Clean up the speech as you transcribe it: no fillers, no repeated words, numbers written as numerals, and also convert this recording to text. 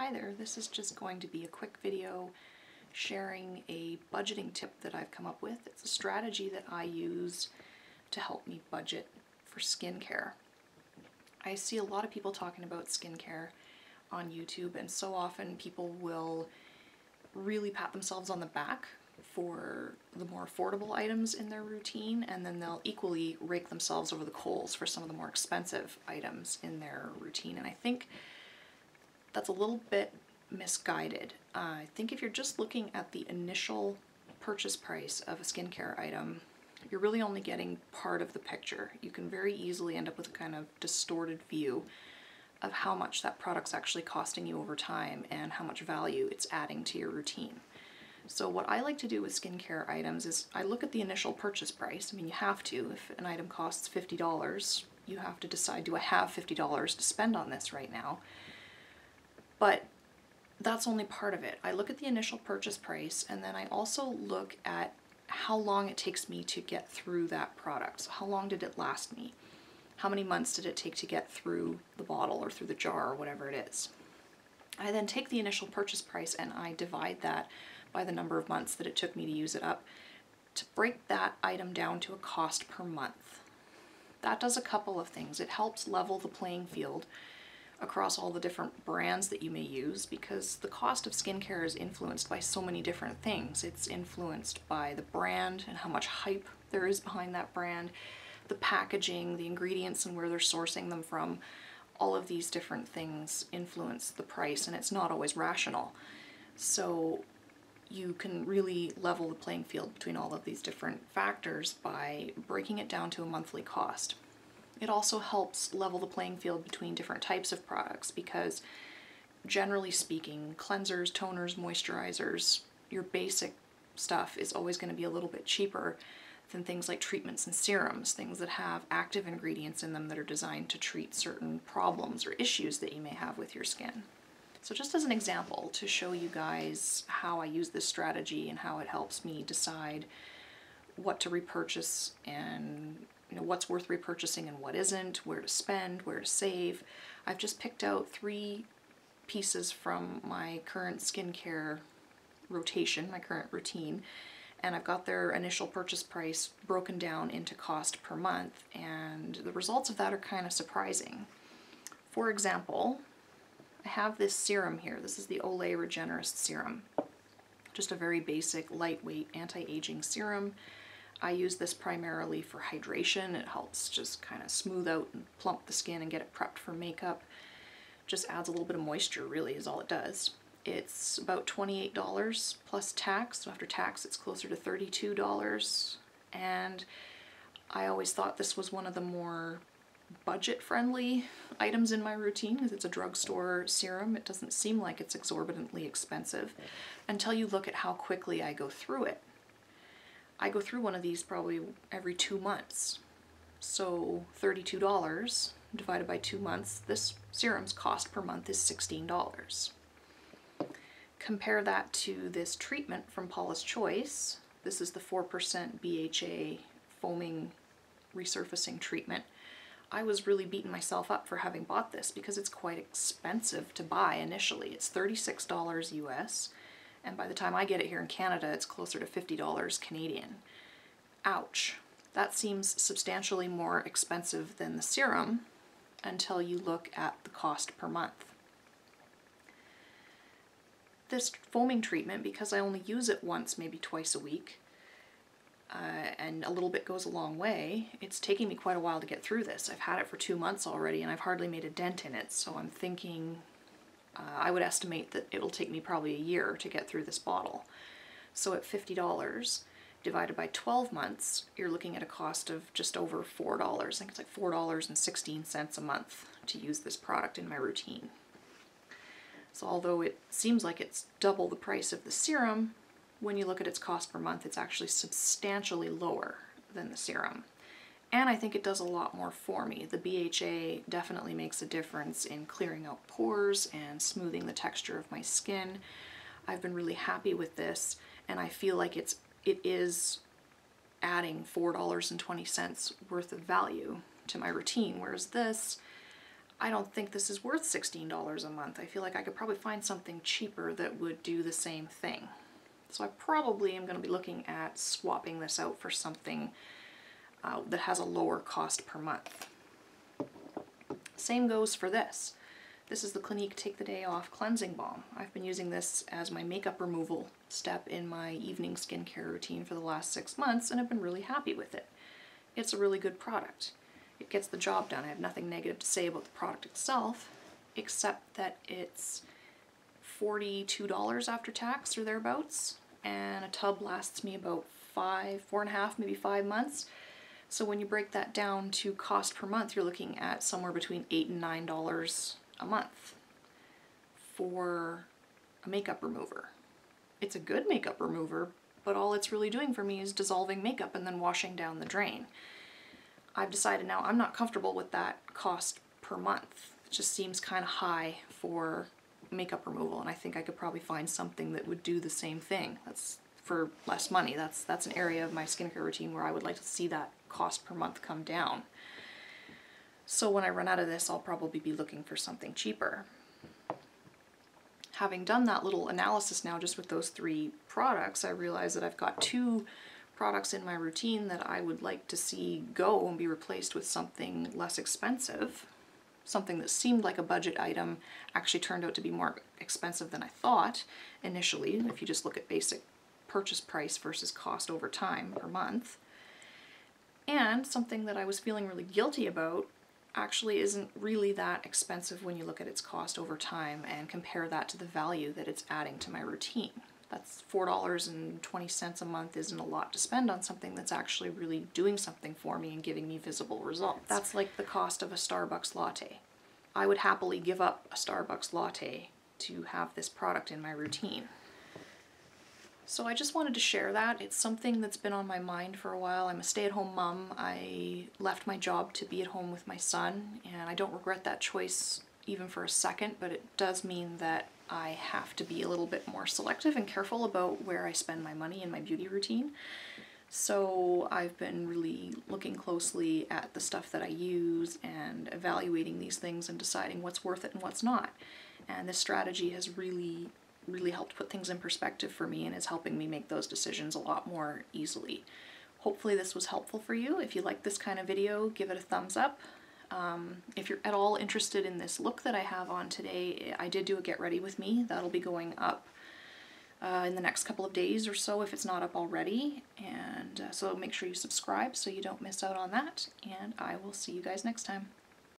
Hi there, this is just going to be a quick video sharing a budgeting tip that I've come up with. It's a strategy that I use to help me budget for skincare. I see a lot of people talking about skincare on YouTube, and so often people will really pat themselves on the back for the more affordable items in their routine, and then they'll equally rake themselves over the coals for some of the more expensive items in their routine. And I think that's a little bit misguided. I think if you're just looking at the initial purchase price of a skincare item, you're really only getting part of the picture. You can very easily end up with a kind of distorted view of how much that product's actually costing you over time and how much value it's adding to your routine. So what I like to do with skincare items is I look at the initial purchase price. I mean, you have to. If an item costs $50, you have to decide, do I have $50 to spend on this right now? But that's only part of it. I look at the initial purchase price, and then I also look at how long it takes me to get through that product. So how long did it last me? How many months did it take to get through the bottle or through the jar or whatever it is? I then take the initial purchase price and I divide that by the number of months that it took me to use it up to break that item down to a cost per month. That does a couple of things. It helps level the playing field across all the different brands that you may use, because the cost of skincare is influenced by so many different things. It's influenced by the brand and how much hype there is behind that brand, the packaging, the ingredients and where they're sourcing them from. All of these different things influence the price, and it's not always rational. So you can really level the playing field between all of these different factors by breaking it down to a monthly cost. It also helps level the playing field between different types of products, because generally speaking, cleansers, toners, moisturizers, your basic stuff is always going to be a little bit cheaper than things like treatments and serums, things that have active ingredients in them that are designed to treat certain problems or issues that you may have with your skin. So just as an example to show you guys how I use this strategy and how it helps me decide what to repurchase and what's worth repurchasing and what isn't, where to spend, where to save. I've just picked out 3 pieces from my current skincare rotation, my current routine, and I've got their initial purchase price broken down into cost per month, and the results of that are kind of surprising. For example, I have this serum here. This is the Olay Regenerist Serum. Just a very basic, lightweight, anti-aging serum. I use this primarily for hydration. It helps just kind of smooth out and plump the skin and get it prepped for makeup. Just adds a little bit of moisture, really, is all it does. It's about $28 plus tax, so after tax it's closer to $32. And I always thought this was one of the more budget-friendly items in my routine, because it's a drugstore serum. It doesn't seem like it's exorbitantly expensive until you look at how quickly I go through it. I go through one of these probably every 2 months. So $32 divided by 2 months, this serum's cost per month is $16. Compare that to this treatment from Paula's Choice. This is the 4% BHA foaming resurfacing treatment. I was really beating myself up for having bought this because it's quite expensive to buy initially. It's $36 US. And by the time I get it here in Canada, it's closer to $50 Canadian. Ouch. That seems substantially more expensive than the serum until you look at the cost per month. This foaming treatment, because I only use it once, maybe twice a week, and a little bit goes a long way, it's taking me quite a while to get through this. I've had it for 2 months already and I've hardly made a dent in it, so I'm thinking I would estimate that it'll take me probably a year to get through this bottle. So at $50 divided by 12 months, you're looking at a cost of just over $4. I think it's like $4.16 a month to use this product in my routine. So although it seems like it's double the price of the serum, when you look at its cost per month, it's actually substantially lower than the serum. And I think it does a lot more for me. The BHA definitely makes a difference in clearing out pores and smoothing the texture of my skin. I've been really happy with this, and I feel like it is adding $4.20 worth of value to my routine, whereas this, I don't think this is worth $16 a month. I feel like I could probably find something cheaper that would do the same thing. So I probably am going to be looking at swapping this out for something that has a lower cost per month. Same goes for this. This is the Clinique Take the Day Off Cleansing Balm. I've been using this as my makeup removal step in my evening skincare routine for the last 6 months, and I've been really happy with it. It's a really good product. It gets the job done. I have nothing negative to say about the product itself, except that it's $42 after tax or thereabouts, and a tub lasts me about 4.5, maybe 5 months. So when you break that down to cost per month, you're looking at somewhere between $8 and $9 a month for a makeup remover. It's a good makeup remover, but all it's really doing for me is dissolving makeup and then washing down the drain. I've decided now I'm not comfortable with that cost per month. It just seems kind of high for makeup removal, and I think I could probably find something that would do the same thing. That's for less money. That's an area of my skincare routine where I would like to see that cost per month come down. So when I run out of this, I'll probably be looking for something cheaper. Having done that little analysis now just with those 3 products, I realize that I've got 2 products in my routine that I would like to see go and be replaced with something less expensive. Something that seemed like a budget item actually turned out to be more expensive than I thought initially, if you just look at basic purchase price versus cost over time per month. And something that I was feeling really guilty about actually isn't really that expensive when you look at its cost over time and compare that to the value that it's adding to my routine. That's $4.20 a month isn't a lot to spend on something that's actually really doing something for me and giving me visible results. That's like the cost of a Starbucks latte. I would happily give up a Starbucks latte to have this product in my routine. So I just wanted to share that. It's something that's been on my mind for a while. I'm a stay-at-home mom. I left my job to be at home with my son, and I don't regret that choice even for a second, but it does mean that I have to be a little bit more selective and careful about where I spend my money in my beauty routine. So I've been really looking closely at the stuff that I use and evaluating these things and deciding what's worth it and what's not. And this strategy has really helped put things in perspective for me and is helping me make those decisions a lot more easily. Hopefully this was helpful for you. If you like this kind of video, give it a thumbs up. If you're at all interested in this look that I have on today, I did do a get ready with me. That'll be going up in the next couple of days or so if it's not up already. And so make sure you subscribe so you don't miss out on that. And I will see you guys next time.